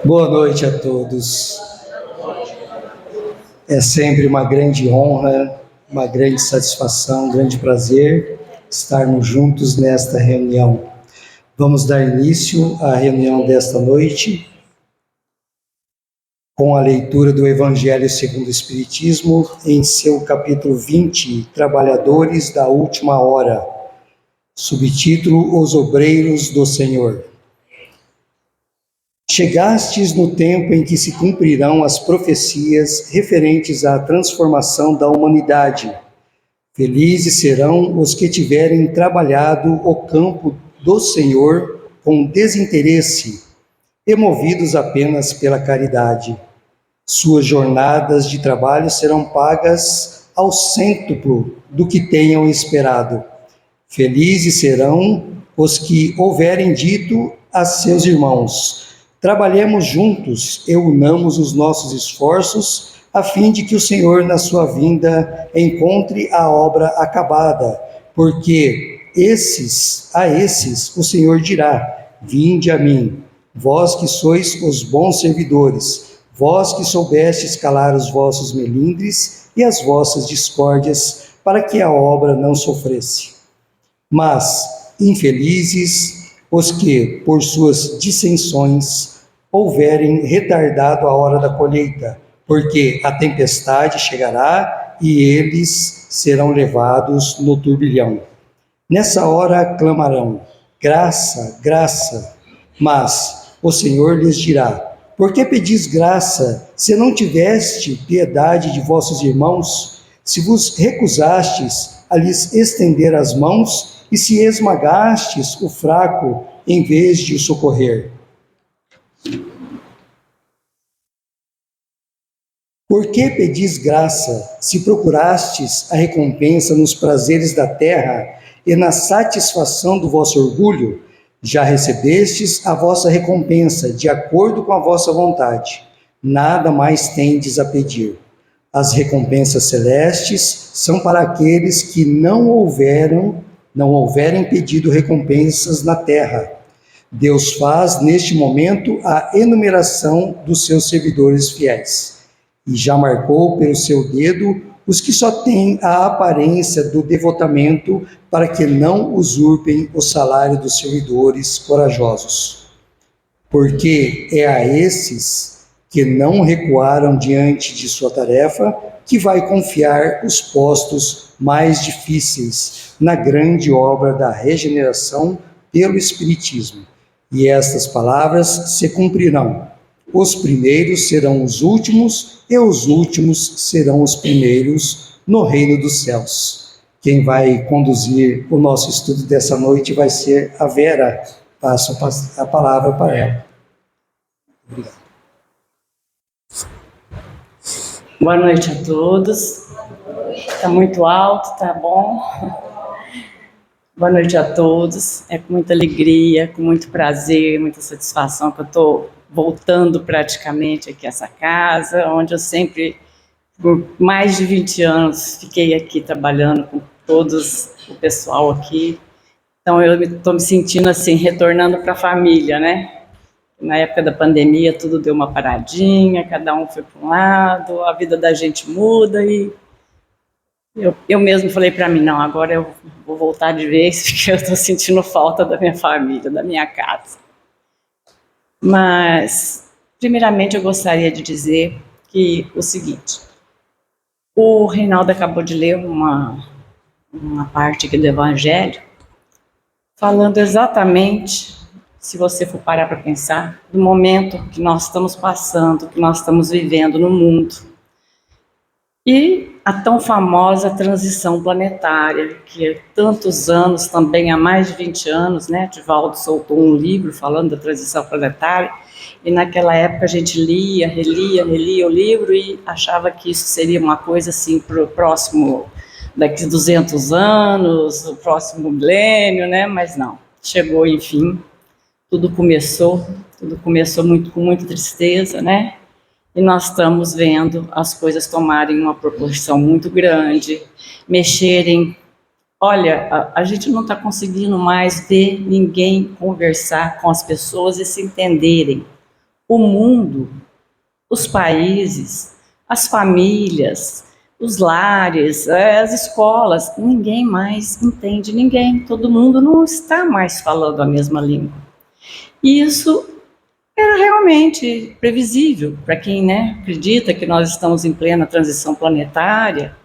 Boa noite a todos. É sempre uma grande honra, uma grande satisfação, um grande prazer estarmos juntos nesta reunião. Vamos dar início à reunião desta noite com a leitura do Evangelho segundo o Espiritismo, em seu capítulo 20, Trabalhadores da Última Hora, subtítulo Os Obreiros do Senhor. Chegastes no tempo em que se cumprirão as profecias referentes à transformação da humanidade. Felizes serão os que tiverem trabalhado o campo do Senhor com desinteresse e movidos apenas pela caridade. Suas jornadas de trabalho serão pagas ao cêntuplo do que tenham esperado. Felizes serão os que houverem dito a seus irmãos: trabalhemos juntos e unamos os nossos esforços, a fim de que o Senhor, na sua vinda, encontre a obra acabada, porque a esses o Senhor dirá: vinde a mim, vós que sois os bons servidores, vós que soubestes calar os vossos melindres e as vossas discórdias, para que a obra não sofresse. Mas, infelizes, os que, por suas dissensões, houverem retardado a hora da colheita, porque a tempestade chegará e eles serão levados no turbilhão. Nessa hora clamarão: graça, graça. Mas o Senhor lhes dirá: por que pedis graça, se não tiveste piedade de vossos irmãos? Se vos recusastes a lhes estender as mãos, e se esmagastes o fraco em vez de o socorrer? Por que pedis graça, se procurastes a recompensa nos prazeres da terra e na satisfação do vosso orgulho? Já recebestes a vossa recompensa, de acordo com a vossa vontade. Nada mais tendes a pedir. As recompensas celestes são para aqueles que não houverem pedido recompensas na terra. Deus faz, neste momento, a enumeração dos seus servidores fiéis, e já marcou pelo seu dedo os que só têm a aparência do devotamento, para que não usurpem o salário dos servidores corajosos. Porque é a esses que não recuaram diante de sua tarefa que vai confiar os postos mais difíceis na grande obra da regeneração pelo Espiritismo. E estas palavras se cumprirão: os primeiros serão os últimos, e os últimos serão os primeiros no reino dos céus. Quem vai conduzir o nosso estudo dessa noite vai ser a Vera. Passo a palavra para ela. Obrigado. Boa noite a todos. Está muito alto, tá bom? Boa noite a todos. É com muita alegria, com muito prazer, muita satisfação que eu estou voltando praticamente aqui a essa casa, onde eu sempre, por mais de 20 anos, fiquei aqui trabalhando com todos o pessoal aqui. Então eu estou me sentindo assim, retornando para a família, né? Na época da pandemia tudo deu uma paradinha, cada um foi para um lado, a vida da gente muda e eu mesmo falei para mim: não, agora eu vou voltar de vez, porque eu estou sentindo falta da minha família, da minha casa. Mas, primeiramente, eu gostaria de dizer que o seguinte: o Reinaldo acabou de ler uma parte aqui do Evangelho, falando exatamente, se você for parar para pensar, do momento que nós estamos passando, que nós estamos vivendo no mundo. E a tão famosa transição planetária, que há tantos anos, também há mais de 20 anos, né, Divaldo soltou um livro falando da transição planetária, e naquela época a gente lia, relia o livro e achava que isso seria uma coisa assim para o próximo, daqui a 200 anos, o próximo milênio, né, mas não, chegou enfim, tudo começou com muita tristeza, né? E nós estamos vendo as coisas tomarem uma proporção muito grande, mexerem. Olha, a gente não está conseguindo mais ver ninguém conversar com as pessoas e se entenderem. o mundo, os países, as famílias, os lares, as escolas, ninguém mais entende ninguém, todo mundo não está mais falando a mesma língua. E isso era realmente previsível para quem, né, acredita que nós estamos em plena transição planetária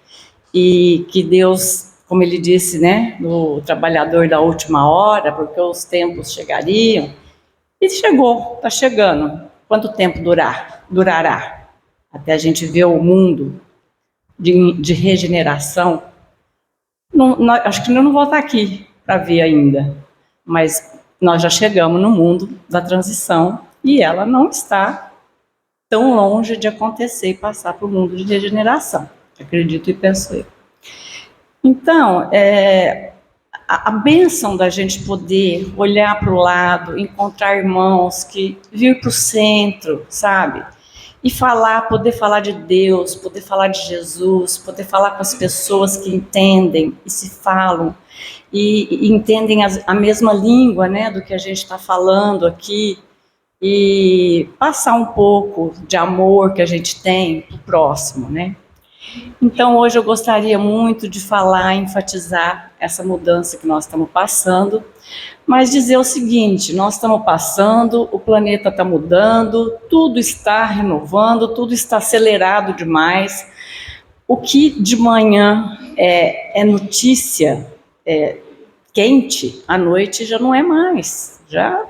e que Deus, como ele disse, né, no trabalhador da última hora, porque os tempos chegariam, e chegou, está chegando. Quanto tempo durará? Até a gente ver o mundo de regeneração. Acho que eu não vou estar aqui para ver ainda, mas nós já chegamos no mundo da transição e ela não está tão longe de acontecer e passar para o mundo de regeneração, acredito e penso eu. Então, a bênção da gente poder olhar para o lado, encontrar irmãos, que vir para o centro, sabe? E poder falar de Deus, poder falar de Jesus, poder falar com as pessoas que entendem e se falam, e entendem a mesma língua, né, do que a gente está falando aqui, e passar um pouco de amor que a gente tem para o próximo, né? Então, hoje eu gostaria muito de falar, enfatizar essa mudança que nós estamos passando, mas dizer o seguinte: nós estamos passando, o planeta está mudando, tudo está renovando, tudo está acelerado demais. O que de manhã é notícia quente, à noite já não é mais. Já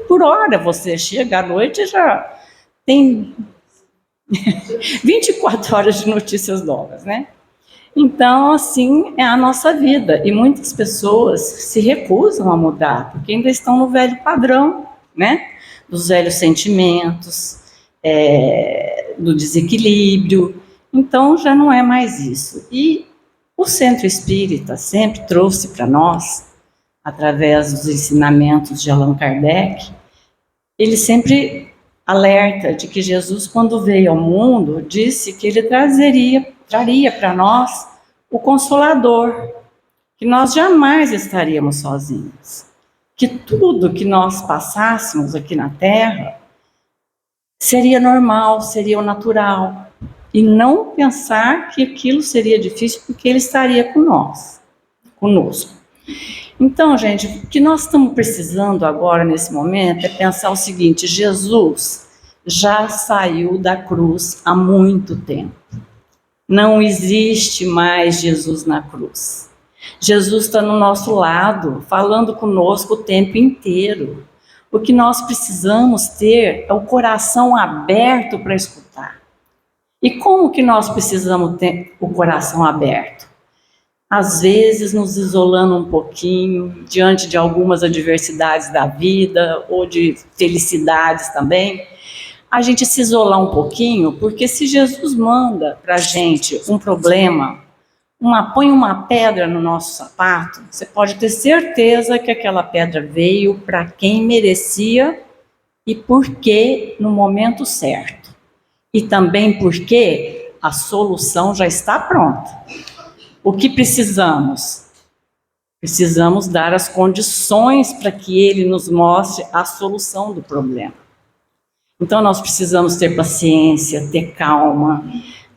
por hora você chega à noite já tem 24 horas de notícias novas, né? Então, assim é a nossa vida. E muitas pessoas se recusam a mudar, porque ainda estão no velho padrão, né? Dos velhos sentimentos, do desequilíbrio. Então, já não é mais isso. E o Centro Espírita sempre trouxe para nós, através dos ensinamentos de Allan Kardec, ele sempre alerta de que Jesus, quando veio ao mundo, disse que ele traria para nós o Consolador, que nós jamais estaríamos sozinhos, que tudo que nós passássemos aqui na Terra seria normal, seria o natural, e não pensar que aquilo seria difícil porque ele estaria conosco. Então, gente, o que nós estamos precisando agora, nesse momento, é pensar o seguinte: Jesus já saiu da cruz há muito tempo. Não existe mais Jesus na cruz. Jesus está no nosso lado, falando conosco o tempo inteiro. O que nós precisamos ter é o coração aberto para escutar. E como que nós precisamos ter o coração aberto? Às vezes nos isolando um pouquinho, diante de algumas adversidades da vida, ou de felicidades também, a gente se isolar um pouquinho, porque se Jesus manda para a gente um problema, põe uma pedra no nosso sapato, você pode ter certeza que aquela pedra veio para quem merecia e porque no momento certo. E também porque a solução já está pronta. O que precisamos? Precisamos dar as condições para que ele nos mostre a solução do problema. Então nós precisamos ter paciência, ter calma.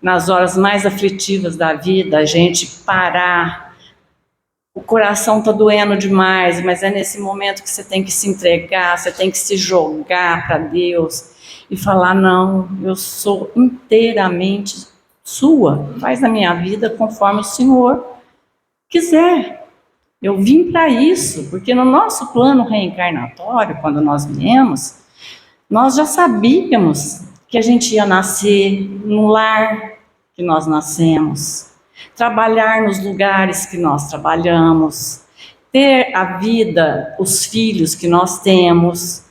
Nas horas mais aflitivas da vida, a gente parar. O coração está doendo demais, mas é nesse momento que você tem que se entregar, você tem que se jogar para Deus e falar: não, eu sou inteiramente sua, faz na minha vida conforme o Senhor quiser. Eu vim para isso, porque no nosso plano reencarnatório, quando nós viemos, nós já sabíamos que a gente ia nascer no lar que nós nascemos, trabalhar nos lugares que nós trabalhamos, ter a vida, os filhos que nós temos,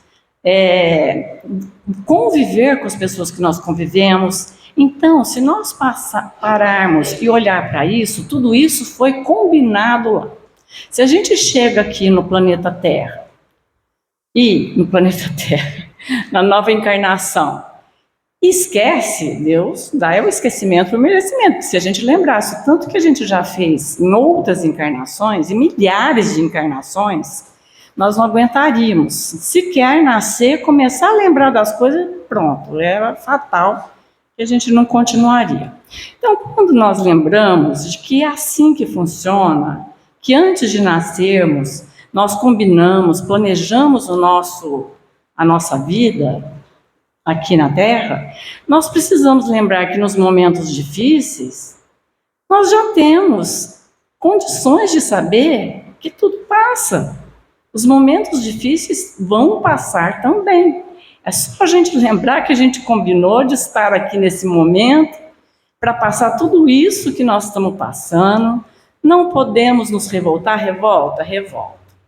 conviver com as pessoas que nós convivemos. Então, se nós pararmos e olhar para isso, tudo isso foi combinado lá. Se a gente chega aqui no planeta Terra, na nova encarnação, esquece, Deus dá o esquecimento para o merecimento. Se a gente lembrasse o tanto que a gente já fez em outras encarnações, em milhares de encarnações, nós não aguentaríamos sequer nascer, começar a lembrar das coisas, pronto, era fatal, que a gente não continuaria. Então, quando nós lembramos de que é assim que funciona, que antes de nascermos, nós combinamos, planejamos a nossa vida aqui na Terra, nós precisamos lembrar que nos momentos difíceis, nós já temos condições de saber que tudo passa. Os momentos difíceis vão passar também. É só a gente lembrar que a gente combinou de estar aqui nesse momento para passar tudo isso que nós estamos passando. Não podemos nos revoltar, revolta.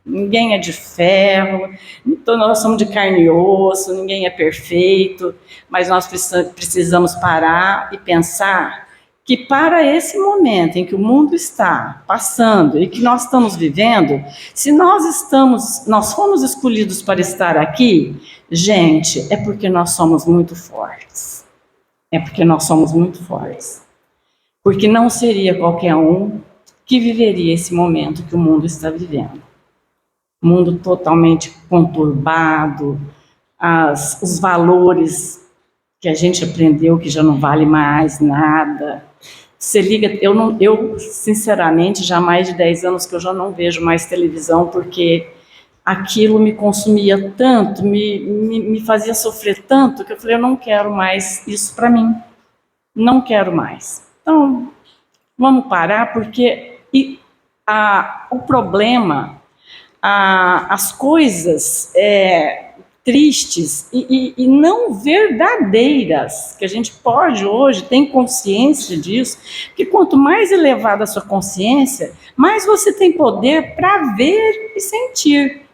Ninguém é de ferro, então nós somos de carne e osso, ninguém é perfeito, mas nós precisamos parar e pensar que para esse momento em que o mundo está passando e que nós estamos vivendo, se nós fomos escolhidos para estar aqui, gente, é porque nós somos muito fortes. É porque nós somos muito fortes. Porque não seria qualquer um que viveria esse momento que o mundo está vivendo. Mundo totalmente conturbado, os valores que a gente aprendeu que já não vale mais nada. Você liga, eu sinceramente, já há mais de 10 anos que eu já não vejo mais televisão, porque aquilo me consumia tanto, me fazia sofrer tanto, que eu falei, eu não quero mais isso para mim. Não quero mais. Então, vamos parar, porque o problema, as coisas tristes e não verdadeiras, que a gente pode hoje, tem consciência disso, que quanto mais elevada a sua consciência, mais você tem poder para ver e sentir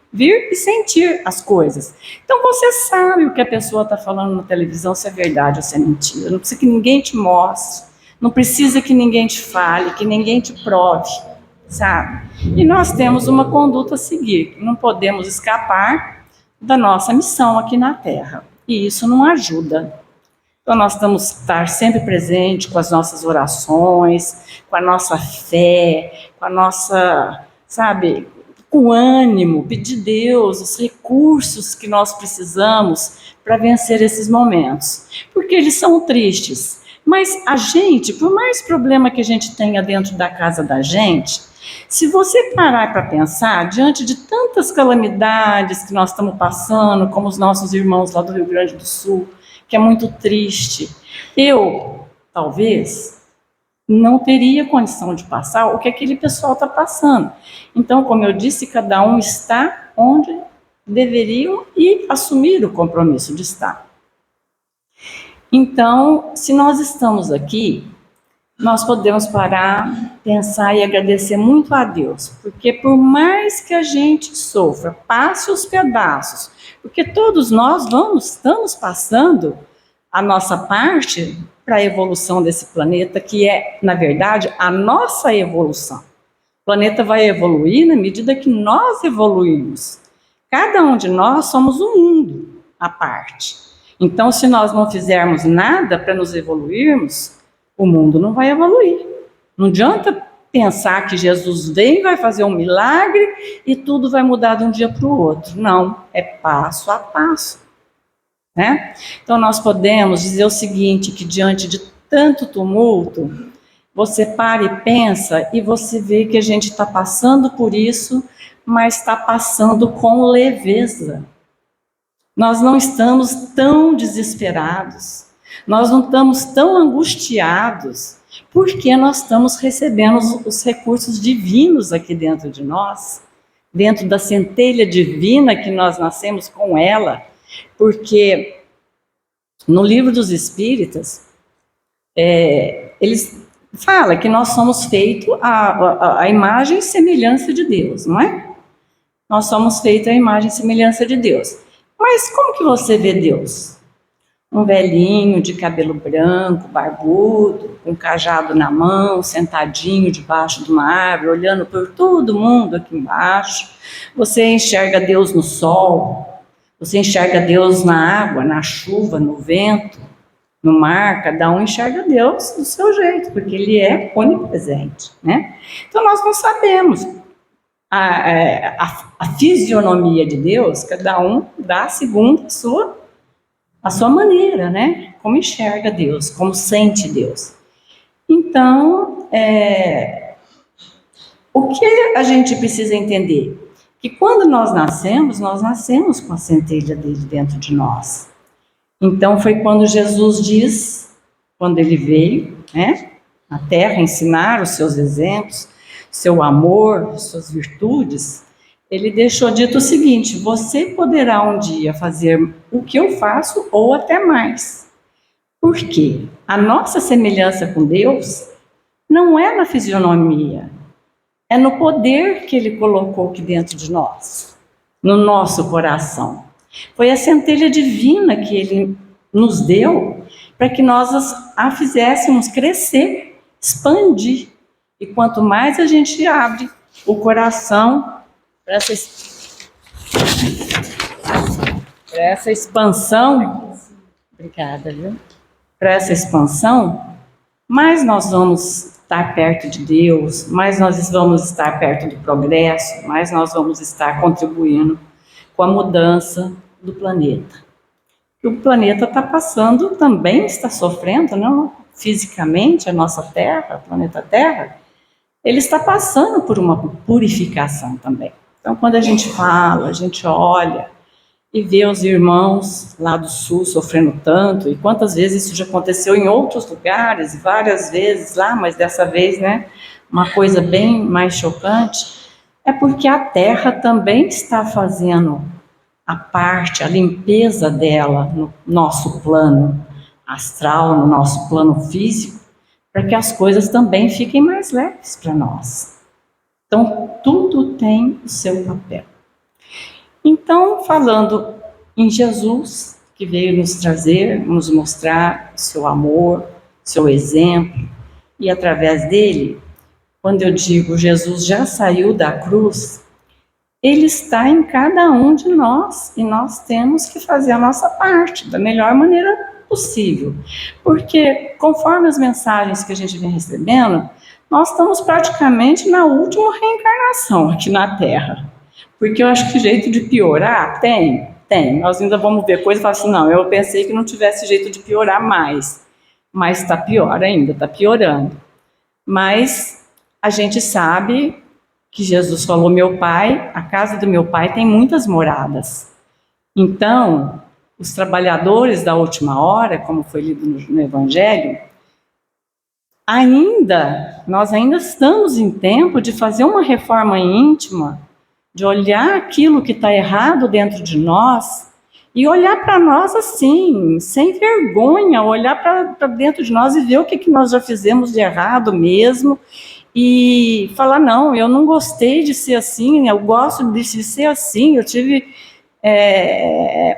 as coisas. Então você sabe o que a pessoa está falando na televisão, se é verdade ou se é mentira. Não precisa que ninguém te mostre, não precisa que ninguém te fale, que ninguém te prove, sabe? E nós temos uma conduta a seguir, não podemos escapar da nossa missão aqui na Terra, e isso não ajuda. Então nós temos que estar sempre presente com as nossas orações, com a nossa fé, com a nossa, sabe, com ânimo, pedir a Deus os recursos que nós precisamos para vencer esses momentos, porque eles são tristes, mas a gente, por mais problema que a gente tenha dentro da casa da gente, se você parar para pensar, diante de tantas calamidades que nós estamos passando, como os nossos irmãos lá do Rio Grande do Sul, que é muito triste, eu, talvez, não teria condição de passar o que aquele pessoal está passando. Então, como eu disse, cada um está onde deveriam e assumir o compromisso de estar. Então, se nós estamos aqui, nós podemos parar, pensar e agradecer muito a Deus, porque por mais que a gente sofra, passe os pedaços, porque todos nós estamos passando a nossa parte para a evolução desse planeta, que é, na verdade, a nossa evolução. O planeta vai evoluir na medida que nós evoluímos. Cada um de nós somos um mundo à parte. Então, se nós não fizermos nada para nos evoluirmos, o mundo não vai evoluir. Não adianta pensar que Jesus vem, vai fazer um milagre e tudo vai mudar de um dia para o outro. Não, é passo a passo. Né? Então nós podemos dizer o seguinte, que diante de tanto tumulto, você para e pensa e você vê que a gente está passando por isso, mas está passando com leveza. Nós não estamos tão desesperados. Nós não estamos tão angustiados, porque nós estamos recebendo os recursos divinos aqui dentro de nós, dentro da centelha divina que nós nascemos com ela, porque no livro dos Espíritas, eles falam que nós somos feitos à imagem e semelhança de Deus, não é? Nós somos feitos à imagem e semelhança de Deus. Mas como que você vê Deus? Um velhinho de cabelo branco, barbudo, com um cajado na mão, sentadinho debaixo de uma árvore, olhando por todo mundo aqui embaixo. Você enxerga Deus no sol, você enxerga Deus na água, na chuva, no vento, no mar. Cada um enxerga Deus do seu jeito, porque Ele é onipresente, né? Então nós não sabemos a fisionomia de Deus, cada um dá segundo a sua maneira, né? Como enxerga Deus, como sente Deus. Então, o que a gente precisa entender? Que quando nós nascemos com a centelha dele dentro de nós. Então, foi quando Jesus diz, quando ele veio, né, na terra, ensinar os seus exemplos, seu amor, suas virtudes, ele deixou dito o seguinte: você poderá um dia fazer o que eu faço ou até mais. Por quê? A nossa semelhança com Deus não é na fisionomia, é no poder que ele colocou aqui dentro de nós, no nosso coração. Foi a centelha divina que ele nos deu para que nós a fizéssemos crescer, expandir. E quanto mais a gente abre o coração para essa expansão, obrigada, viu? Para essa expansão, mais nós vamos estar perto de Deus, mais nós vamos estar perto do progresso, mais nós vamos estar contribuindo com a mudança do planeta. O planeta está passando, também está sofrendo, não fisicamente, a nossa Terra, o planeta Terra, ele está passando por uma purificação também. Então, quando a gente fala, a gente olha e vê os irmãos lá do Sul sofrendo tanto, e quantas vezes isso já aconteceu em outros lugares, várias vezes lá, mas dessa vez, né, uma coisa bem mais chocante, é porque a Terra também está fazendo a parte, a limpeza dela no nosso plano astral, no nosso plano físico, para que as coisas também fiquem mais leves para nós. Então, tudo tem o seu papel. Então, falando em Jesus, que veio nos trazer, nos mostrar seu amor, seu exemplo, e através dele, quando eu digo Jesus já saiu da cruz, ele está em cada um de nós, e nós temos que fazer a nossa parte da melhor maneira possível. Porque, conforme as mensagens que a gente vem recebendo, nós estamos praticamente na última reencarnação aqui na Terra. Porque eu acho que jeito de piorar tem. Nós ainda vamos ver coisa e falar assim, não, eu pensei que não tivesse jeito de piorar mais. Mas está pior ainda, está piorando. Mas a gente sabe que Jesus falou, meu pai, a casa do meu pai tem muitas moradas. Então, os trabalhadores da última hora, como foi lido no Evangelho, nós ainda estamos em tempo de fazer uma reforma íntima, de olhar aquilo que está errado dentro de nós e olhar para nós assim, sem vergonha, olhar para dentro de nós e ver o que nós já fizemos de errado mesmo e falar, não, eu não gostei de ser assim, eu gosto de ser assim, eu tive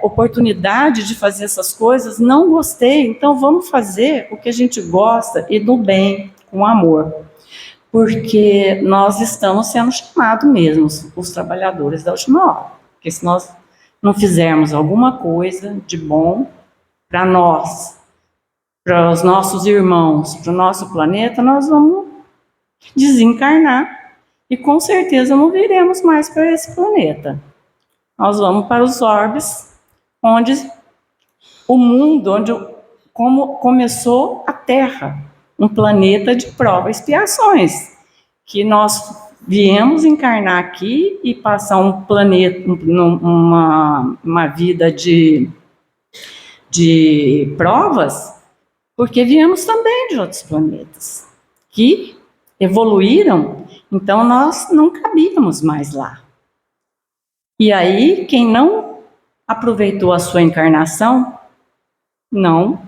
oportunidade de fazer essas coisas, não gostei, então vamos fazer o que a gente gosta e do bem, com amor. Porque nós estamos sendo chamados mesmo, os trabalhadores da última hora. Porque se nós não fizermos alguma coisa de bom para nós, para os nossos irmãos, para o nosso planeta, nós vamos desencarnar e com certeza não viremos mais para esse planeta. Nós vamos para os orbes, onde o mundo, como começou a Terra, um planeta de prova e expiações, que nós viemos encarnar aqui e passar um planeta, uma vida de provas, porque viemos também de outros planetas, que evoluíram, então nós não cabíamos mais lá. E aí, quem não aproveitou a sua encarnação, não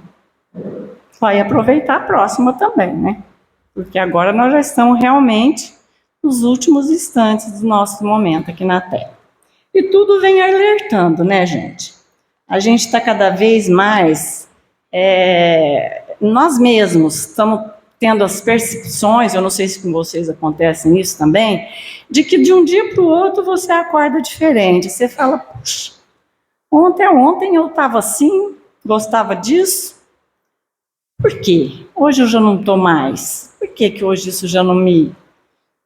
vai aproveitar a próxima também, né? Porque agora nós já estamos realmente nos últimos instantes do nosso momento aqui na Terra. E tudo vem alertando, né, gente? A gente está cada vez mais, nós mesmos estamos tendo as percepções, eu não sei se com vocês acontece isso também, de que de um dia para o outro você acorda diferente. Você fala, puxa, ontem eu estava assim, gostava disso. Por quê? Hoje eu já não estou mais. Por que hoje isso já não me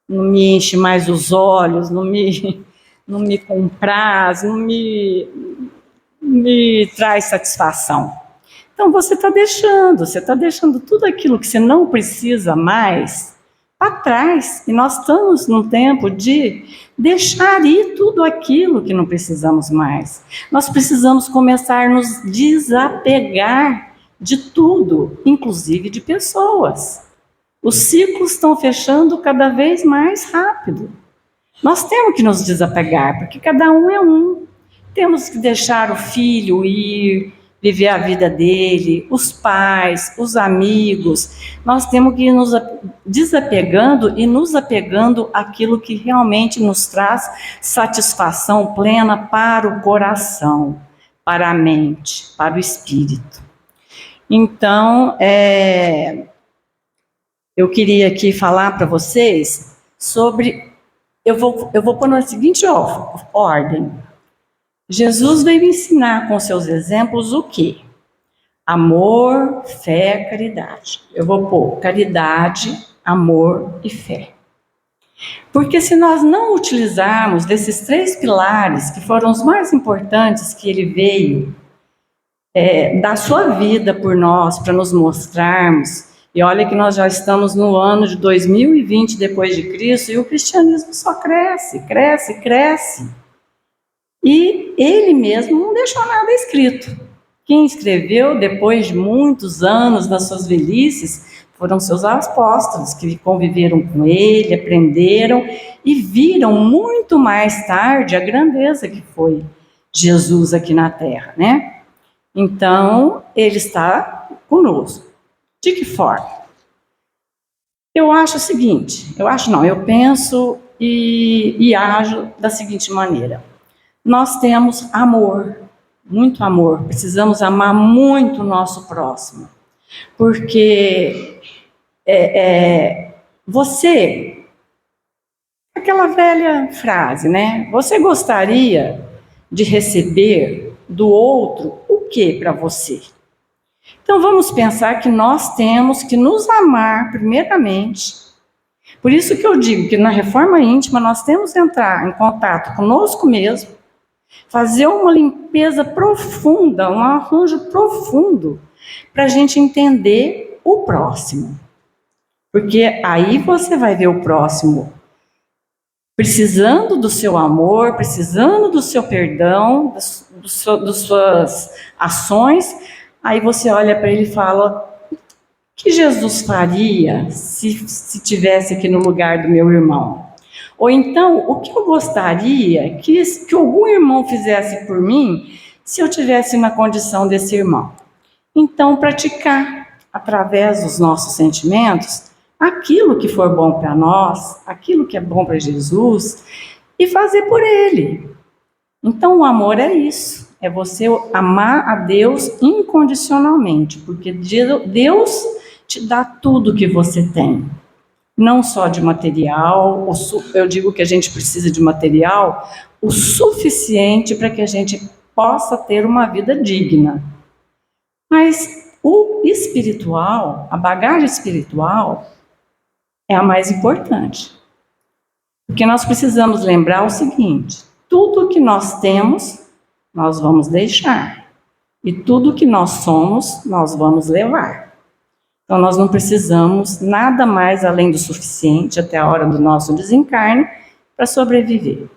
não me enche mais os olhos, não me compraz, não me traz satisfação. Então você está deixando tudo aquilo que você não precisa mais para trás. E nós estamos num tempo de deixar ir tudo aquilo que não precisamos mais. Nós precisamos começar a nos desapegar de tudo, inclusive de pessoas. Os ciclos estão fechando cada vez mais rápido. Nós temos que nos desapegar, porque cada um é um. Temos que deixar o filho ir, viver a vida dele, os pais, os amigos. Nós temos que ir nos desapegando e nos apegando àquilo que realmente nos traz satisfação plena para o coração, para a mente, para o espírito. Então, eu queria aqui falar para vocês sobre... Eu vou pôr na seguinte ordem. Jesus veio ensinar com seus exemplos o quê? Amor, fé, caridade. Eu vou pôr caridade, amor e fé. Porque se nós não utilizarmos desses 3 pilares, que foram os mais importantes que ele veio dar sua vida por nós, para nos mostrarmos, e olha que nós já estamos no ano de 2020 depois de Cristo, e o cristianismo só cresce, cresce, cresce. E ele mesmo não deixou nada escrito. Quem escreveu, depois de muitos anos nas suas velhices, foram seus apóstolos, que conviveram com ele, aprenderam e viram muito mais tarde a grandeza que foi Jesus aqui na Terra, né? Então, ele está conosco. De que forma? Eu acho o seguinte, eu penso e ajo da seguinte maneira. Nós temos amor, muito amor, precisamos amar muito o nosso próximo, porque você, aquela velha frase, né? Você gostaria de receber do outro o que para você? Então vamos pensar que nós temos que nos amar primeiramente. Por isso que eu digo que na reforma íntima nós temos que entrar em contato conosco mesmo, fazer uma limpeza profunda, um arranjo profundo, para a gente entender o próximo. Porque aí você vai ver o próximo precisando do seu amor, precisando do seu perdão, das suas ações. Aí você olha para ele e fala: o que Jesus faria se tivesse aqui no lugar do meu irmão? Ou então, o que eu gostaria que algum irmão fizesse por mim se eu tivesse na condição desse irmão? Então, praticar, através dos nossos sentimentos, aquilo que for bom para nós, aquilo que é bom para Jesus, e fazer por ele. Então, o amor é isso. É você amar a Deus incondicionalmente, porque Deus te dá tudo que você tem. Não só de material, eu digo que a gente precisa de material o suficiente para que a gente possa ter uma vida digna. Mas o espiritual, a bagagem espiritual, é a mais importante. Porque nós precisamos lembrar o seguinte: tudo que nós temos, nós vamos deixar. E tudo que nós somos, nós vamos levar. Então, nós não precisamos nada mais além do suficiente até a hora do nosso desencarne para sobreviver.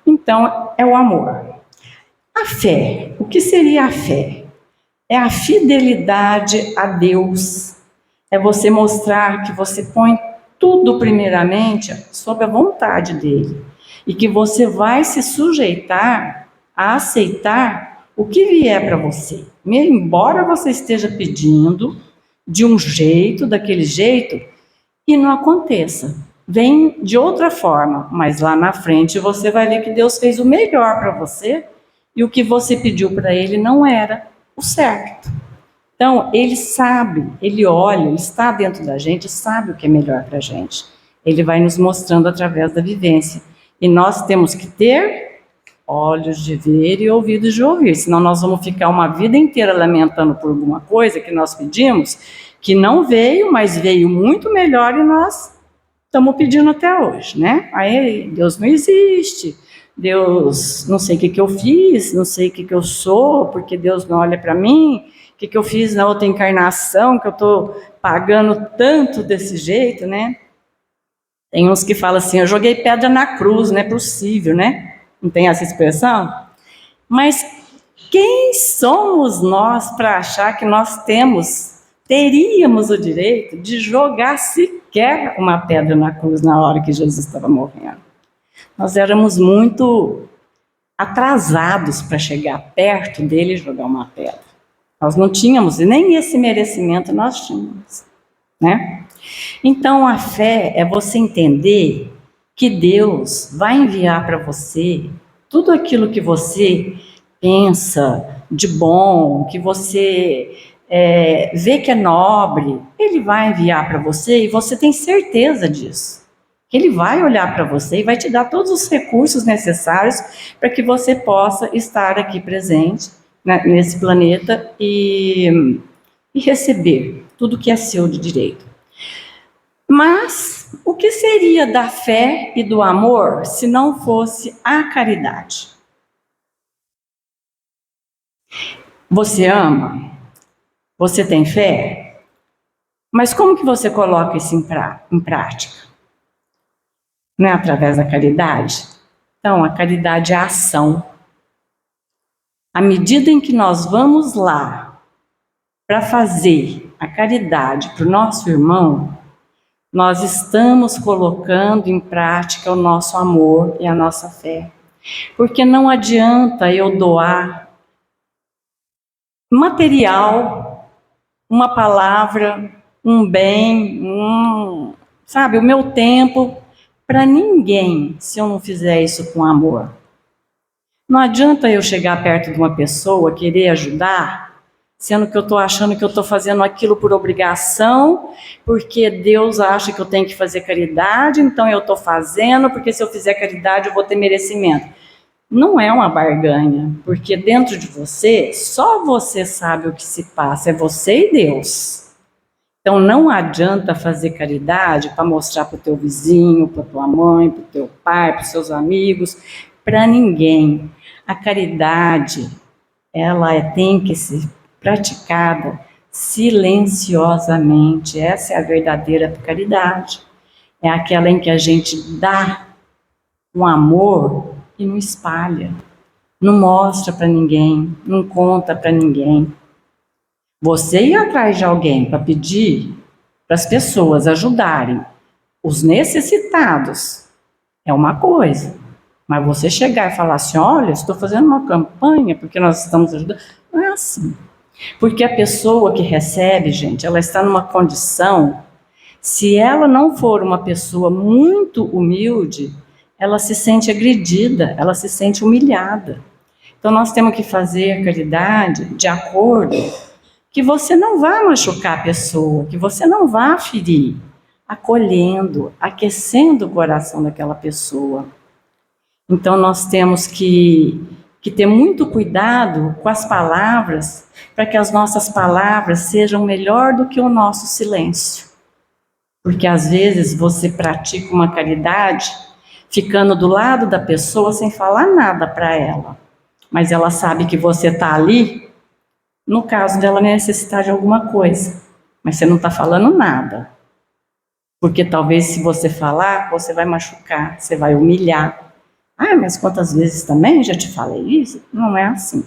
Então, é o amor. A fé. O que seria a fé? É a fidelidade a Deus. É você mostrar que você põe tudo primeiramente sob a vontade dele. E que você vai se sujeitar a aceitar o que vier para você. Embora você esteja pedindo de um jeito, daquele jeito, e não aconteça. Vem de outra forma, mas lá na frente você vai ver que Deus fez o melhor para você e o que você pediu para ele não era o certo. Então, ele sabe, ele olha, ele está dentro da gente, sabe o que é melhor para a gente. Ele vai nos mostrando através da vivência. E nós temos que ter olhos de ver e ouvidos de ouvir, senão nós vamos ficar uma vida inteira lamentando por alguma coisa que nós pedimos, que não veio, mas veio muito melhor e nós estamos pedindo até hoje, né? Aí Deus não existe, Deus não sei o que eu fiz, não sei o que eu sou, porque Deus não olha para mim, o que eu fiz na outra encarnação, que eu estou pagando tanto desse jeito, né? Tem uns que falam assim, eu joguei pedra na cruz, não é possível, né? Não tem essa expressão? Mas quem somos nós para achar que nós teríamos o direito de jogar sequer uma pedra na cruz na hora que Jesus estava morrendo? Nós éramos muito atrasados para chegar perto dele e jogar uma pedra. Nós não tínhamos, e nem esse merecimento nós tínhamos, né? Então, a fé é você entender que Deus vai enviar para você tudo aquilo que você pensa de bom, que você vê que é nobre, Ele vai enviar para você e você tem certeza disso. Que Ele vai olhar para você e vai te dar todos os recursos necessários para que você possa estar aqui presente, né, nesse planeta e receber tudo que é seu de direito. Mas o que seria da fé e do amor se não fosse a caridade? Você ama? Você tem fé? Mas como que você coloca isso em prática? Não é através da caridade? Então, a caridade é a ação. À medida em que nós vamos lá para fazer a caridade para o nosso irmão, nós estamos colocando em prática o nosso amor e a nossa fé. Porque não adianta eu doar material, uma palavra, um bem, sabe, o meu tempo para ninguém se eu não fizer isso com amor. Não adianta eu chegar perto de uma pessoa, querer ajudar, sendo que eu estou achando que eu estou fazendo aquilo por obrigação, porque Deus acha que eu tenho que fazer caridade, então eu estou fazendo, porque se eu fizer caridade eu vou ter merecimento. Não é uma barganha, porque dentro de você, só você sabe o que se passa, é você e Deus. Então não adianta fazer caridade para mostrar para o teu vizinho, para tua mãe, para o teu pai, para os seus amigos, para ninguém. A caridade, ela tem que ser praticada silenciosamente. Essa é a verdadeira caridade. É aquela em que a gente dá um amor e não espalha, não mostra para ninguém, não conta para ninguém. Você ir atrás de alguém para pedir para as pessoas ajudarem os necessitados é uma coisa, mas você chegar e falar assim, olha, estou fazendo uma campanha porque nós estamos ajudando, não é assim. Porque a pessoa que recebe, gente, ela está numa condição, se ela não for uma pessoa muito humilde, ela se sente agredida, ela se sente humilhada. Então nós temos que fazer a caridade de acordo que você não vá machucar a pessoa, que você não vá ferir, acolhendo, aquecendo o coração daquela pessoa. Então nós temos que ter muito cuidado com as palavras, para que as nossas palavras sejam melhor do que o nosso silêncio. Porque às vezes você pratica uma caridade ficando do lado da pessoa sem falar nada para ela. Mas ela sabe que você está ali, no caso dela necessitar de alguma coisa. Mas você não está falando nada. Porque talvez se você falar, você vai machucar, você vai humilhar. Ah, mas quantas vezes também já te falei isso? Não é assim.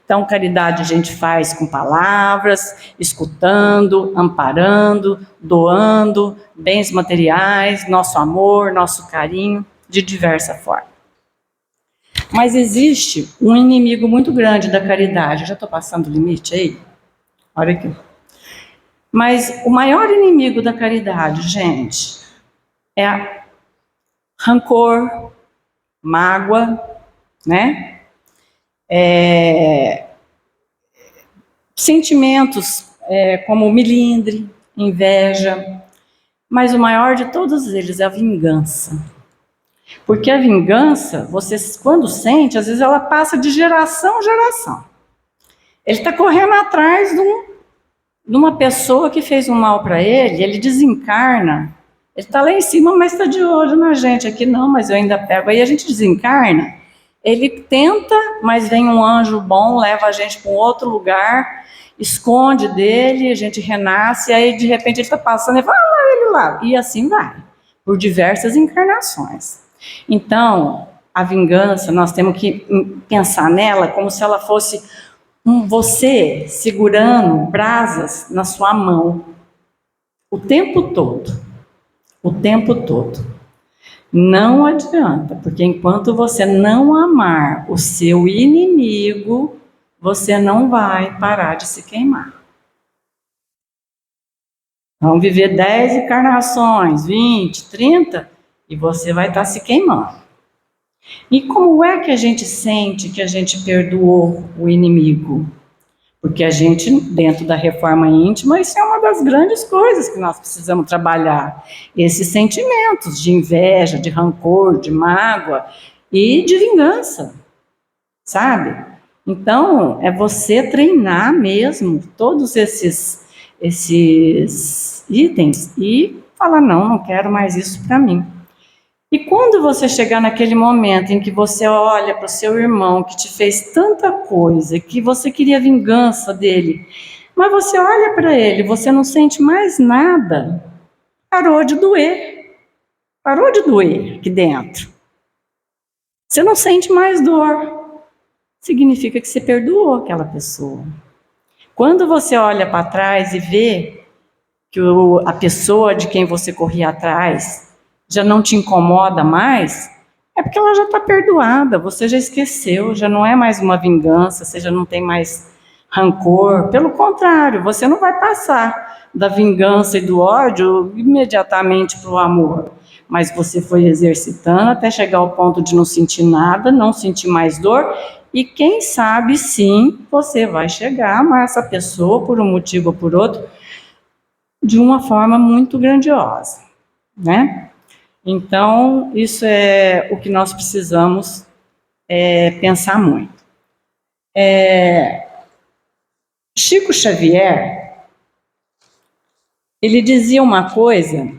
Então, caridade a gente faz com palavras, escutando, amparando, doando, bens materiais, nosso amor, nosso carinho, de diversa forma. Mas existe um inimigo muito grande da caridade. Já estou passando o limite aí? Olha aqui. Mas o maior inimigo da caridade, gente, é rancor, mágoa, né? Sentimentos como melindre, inveja, mas o maior de todos eles é a vingança. Porque a vingança, você quando sente, às vezes ela passa de geração em geração. Ele está correndo atrás de uma pessoa que fez um mal para ele, ele desencarna, Ele está lá em cima, mas está de olho na gente. Aqui não, mas eu ainda pego. Aí a gente desencarna, ele tenta, mas vem um anjo bom, leva a gente para um outro lugar, esconde dele, a gente renasce, aí de repente ele está passando e fala, lá ele lá. E assim vai, por diversas encarnações. Então, a vingança, nós temos que pensar nela como se ela fosse você segurando brasas na sua mão o tempo todo. O tempo todo. Não adianta, porque enquanto você não amar o seu inimigo, você não vai parar de se queimar. Vão viver 10 encarnações, 20, 30, e você vai estar se queimando. E como é que a gente sente que a gente perdoou o inimigo? Porque a gente, dentro da reforma íntima, isso é uma das grandes coisas que nós precisamos trabalhar. Esses sentimentos de inveja, de rancor, de mágoa e de vingança, sabe? Então, é você treinar mesmo todos esses itens e falar, não quero mais isso para mim. E quando você chegar naquele momento em que você olha para o seu irmão que te fez tanta coisa, que você queria vingança dele, mas você olha para ele, você não sente mais nada, parou de doer aqui dentro. Você não sente mais dor, significa que você perdoou aquela pessoa. Quando você olha para trás e vê que a pessoa de quem você corria atrás já não te incomoda mais, é porque ela já está perdoada, você já esqueceu, já não é mais uma vingança, você já não tem mais rancor. Pelo contrário, você não vai passar da vingança e do ódio imediatamente para o amor, mas você foi exercitando até chegar ao ponto de não sentir nada, não sentir mais dor, e quem sabe sim, você vai chegar a amar essa pessoa por um motivo ou por outro, de uma forma muito grandiosa, né? Então, isso é o que nós precisamos pensar muito. Chico Xavier, ele dizia uma coisa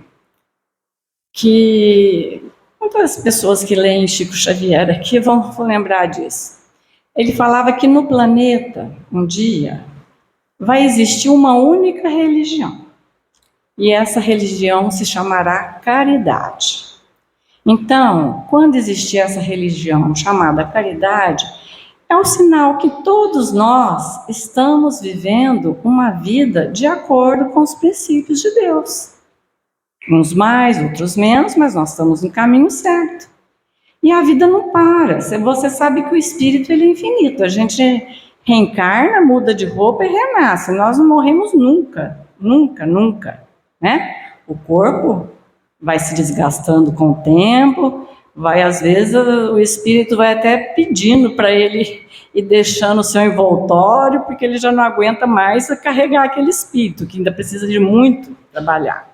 que muitas pessoas que leem Chico Xavier aqui vão lembrar disso. Ele falava que no planeta, um dia, vai existir uma única religião. E essa religião se chamará caridade. Então, quando existir essa religião chamada caridade, é um sinal que todos nós estamos vivendo uma vida de acordo com os princípios de Deus. Uns mais, outros menos, mas nós estamos no caminho certo. E a vida não para. Você sabe que o espírito ele é infinito. A gente reencarna, muda de roupa e renasce. Nós não morremos nunca, nunca, nunca, né? O corpo vai se desgastando com o tempo, às vezes o espírito vai até pedindo para ele ir deixando o seu envoltório, porque ele já não aguenta mais carregar aquele espírito, que ainda precisa de muito trabalhar.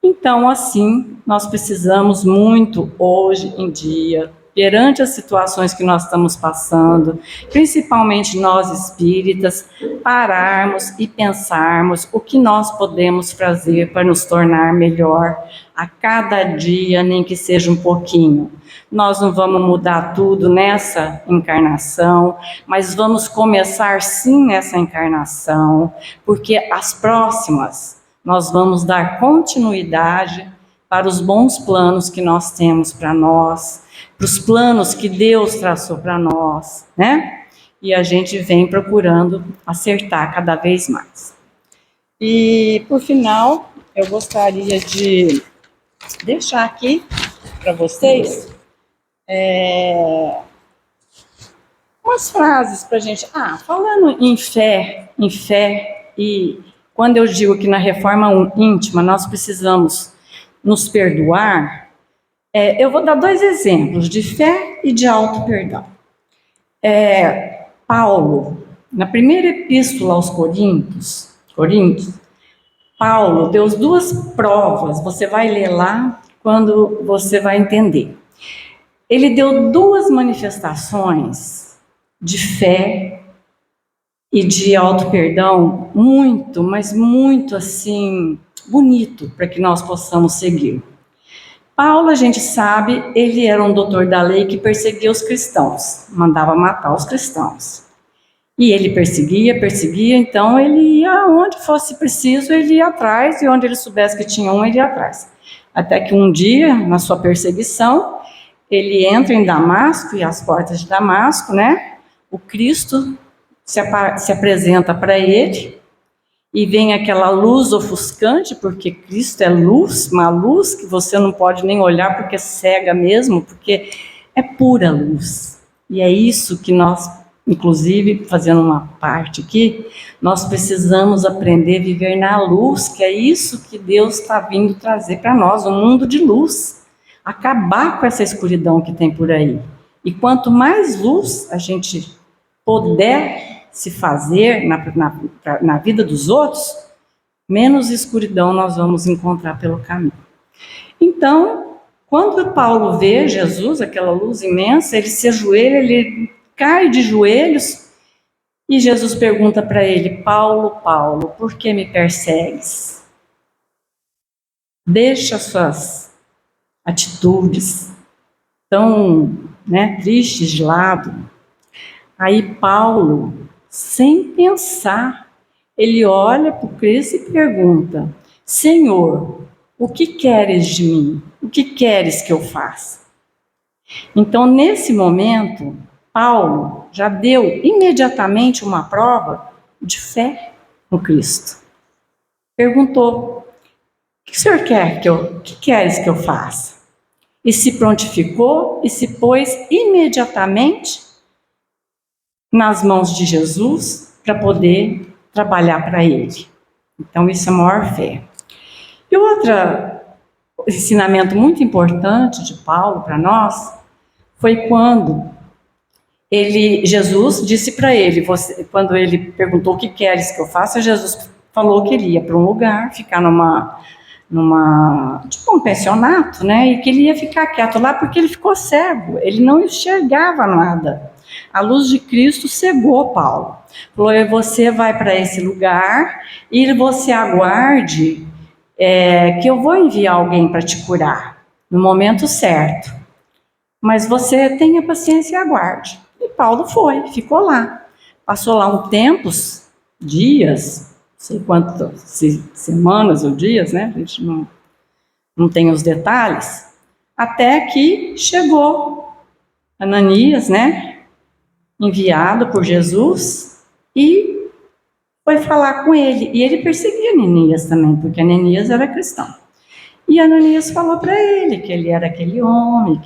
Então, assim, nós precisamos muito, hoje em dia, perante as situações que nós estamos passando, principalmente nós espíritas, pararmos e pensarmos o que nós podemos fazer para nos tornar melhor a cada dia, nem que seja um pouquinho. Nós não vamos mudar tudo nessa encarnação, mas vamos começar sim nessa encarnação, porque as próximas nós vamos dar continuidade para os bons planos que nós temos para nós, para os planos que Deus traçou para nós, né? E a gente vem procurando acertar cada vez mais. E, por final, eu gostaria de deixar aqui para vocês umas frases para a gente. Falando em fé, e quando eu digo que na reforma íntima nós precisamos nos perdoar, eu vou dar 2 exemplos de fé e de auto-perdão. Paulo, na primeira epístola aos Coríntios, Paulo deu 2 provas, você vai ler lá quando você vai entender. Ele deu 2 manifestações de fé e de auto-perdão muito, mas muito assim, bonito para que nós possamos seguir. Paulo, a gente sabe, ele era um doutor da lei que perseguia os cristãos, mandava matar os cristãos. E ele perseguia, então ele ia onde fosse preciso, ele ia atrás, e onde ele soubesse que tinha um, ele ia atrás. Até que um dia, na sua perseguição, ele entra em Damasco, e às portas de Damasco, né, o Cristo se apresenta para ele, e vem aquela luz ofuscante, porque Cristo é luz, uma luz que você não pode nem olhar porque cega mesmo, porque é pura luz. E é isso que nós, inclusive, fazendo uma parte aqui, nós precisamos aprender a viver na luz, que é isso que Deus está vindo trazer para nós, um mundo de luz. Acabar com essa escuridão que tem por aí. E quanto mais luz a gente puder se fazer na vida dos outros, menos escuridão nós vamos encontrar pelo caminho. Então, quando Paulo vê Jesus, aquela luz imensa, ele se ajoelha, ele cai de joelhos, e Jesus pergunta para ele: Paulo, Paulo, por que me persegues? Deixa suas atitudes tão, tristes de lado. Aí Paulo, sem pensar, ele olha para o Cristo e pergunta: Senhor, o que queres de mim? O que queres que eu faça? Então, nesse momento, Paulo já deu imediatamente uma prova de fé no Cristo. Perguntou: o que o Senhor quer o que queres que eu faça? E se prontificou e se pôs imediatamente nas mãos de Jesus para poder trabalhar para ele. Então, isso é a maior fé. E outro ensinamento muito importante de Paulo para nós foi quando Jesus disse para ele, quando ele perguntou: o que queres que eu faça? Jesus falou que ele ia para um lugar, ficar tipo um pensionato, e que ele ia ficar quieto lá porque ele ficou cego, ele não enxergava nada. A luz de Cristo cegou Paulo. Falou: você vai para esse lugar e você aguarde que eu vou enviar alguém para te curar no momento certo. Mas você tenha paciência e aguarde. E Paulo ficou lá. Passou lá um tempo, dias, não sei quantas semanas ou dias, a gente não tem os detalhes, até que chegou Ananias, enviado por Jesus, e foi falar com ele. E ele perseguia Ananias também, porque Ananias era cristão. E Ananias falou para ele que ele era aquele homem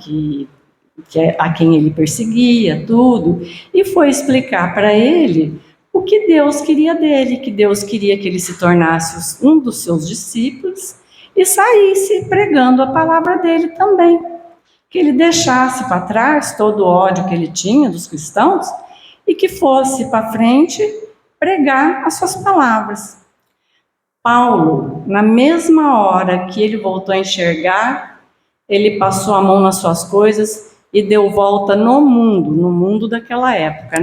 a quem ele perseguia, tudo, e foi explicar para ele o que Deus queria dele, que Deus queria que ele se tornasse um dos seus discípulos e saísse pregando a palavra dele também. Que ele deixasse para trás todo o ódio que ele tinha dos cristãos e que fosse para frente pregar as suas palavras. Paulo, na mesma hora que ele voltou a enxergar, ele passou a mão nas suas coisas e deu volta no mundo daquela época,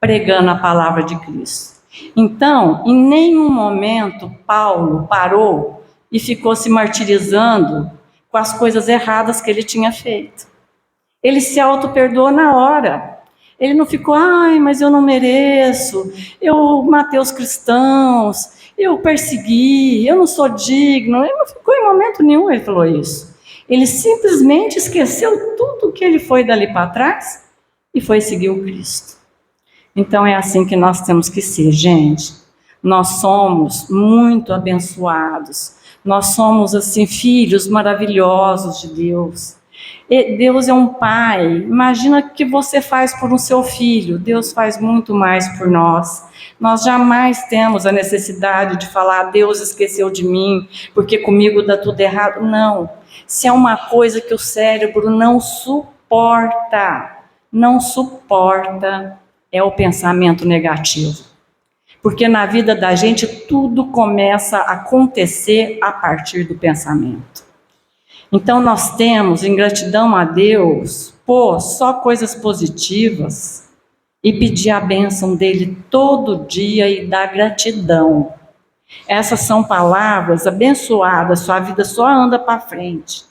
pregando a palavra de Cristo. Então, em nenhum momento Paulo parou e ficou se martirizando com as coisas erradas que ele tinha feito. Ele se auto-perdoou na hora. Ele não ficou: mas eu não mereço, eu matei os cristãos, eu persegui, eu não sou digno. Ele não ficou em momento nenhum, ele falou isso. Ele simplesmente esqueceu tudo que ele foi dali para trás e foi seguir o Cristo. Então é assim que nós temos que ser, gente. Nós somos muito abençoados. Nós somos, filhos maravilhosos de Deus. E Deus é um pai. Imagina o que você faz por um seu filho. Deus faz muito mais por nós. Nós jamais temos a necessidade de falar: Deus esqueceu de mim, porque comigo dá tudo errado. Não. Se é uma coisa que o cérebro não suporta, é o pensamento negativo. Porque na vida da gente tudo começa a acontecer a partir do pensamento. Então nós temos, em gratidão a Deus, só coisas positivas e pedir a bênção dele todo dia e dar gratidão. Essas são palavras abençoadas, sua vida só anda para frente.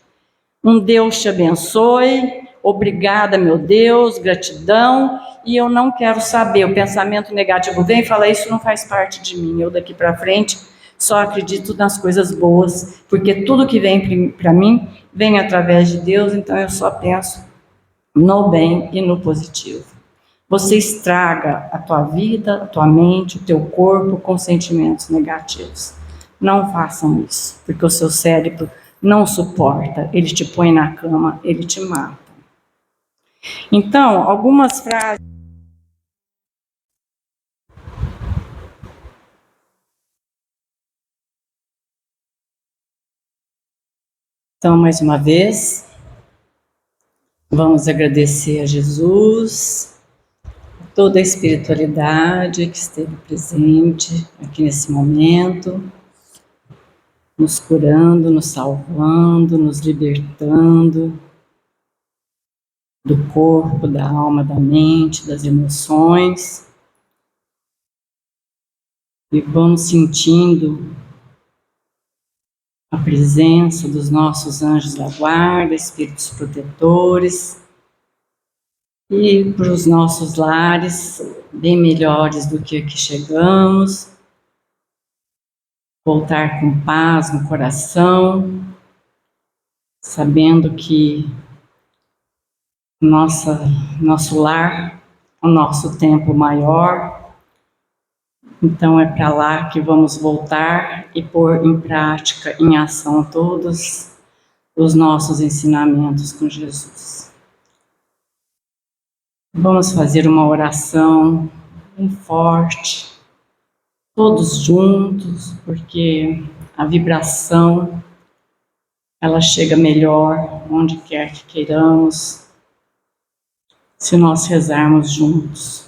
Um Deus te abençoe, obrigada, meu Deus, gratidão, e eu não quero saber, o pensamento negativo vem e fala, isso não faz parte de mim, eu daqui para frente só acredito nas coisas boas, porque tudo que vem para mim vem através de Deus, então eu só penso no bem e no positivo. Você estraga a tua vida, a tua mente, o teu corpo com sentimentos negativos. Não façam isso, porque o seu cérebro não suporta, ele te põe na cama, ele te mata. Então, algumas frases. Então, mais uma vez, vamos agradecer a Jesus, toda a espiritualidade que esteve presente aqui nesse momento, nos curando, nos salvando, nos libertando do corpo, da alma, da mente, das emoções. E vamos sentindo a presença dos nossos anjos da guarda, espíritos protetores, e para os nossos lares bem melhores do que aqui chegamos, voltar com paz no coração, sabendo que nosso lar, o nosso tempo maior, então é para lá que vamos voltar e pôr em prática, em ação todos os nossos ensinamentos com Jesus. Vamos fazer uma oração bem forte, todos juntos, porque a vibração, ela chega melhor onde quer que queiramos, se nós rezarmos juntos.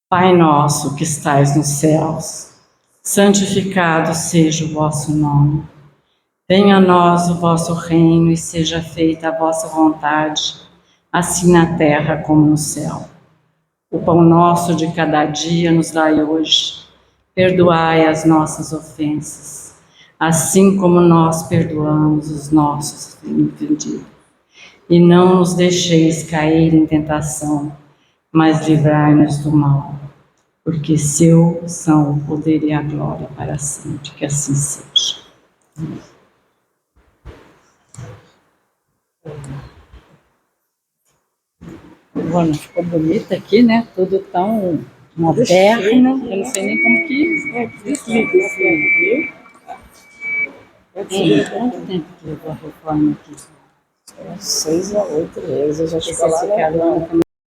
Pai nosso que estais nos céus, santificado seja o vosso nome. Venha a nós o vosso reino e seja feita a vossa vontade, assim na terra como no céu. O pão nosso de cada dia nos dai hoje. Perdoai as nossas ofensas, assim como nós perdoamos os nossos ofendidos. E não nos deixeis cair em tentação, mas livrai-nos do mal, porque seu são o poder e a glória para sempre, que assim seja. Bom, ficou bonita aqui, né? Tudo tão moderno, eu não sei nem como que desliga isso aí, viu? Quanto tempo que levou a reforma aqui? 6 a 8 meses, eu já te falava.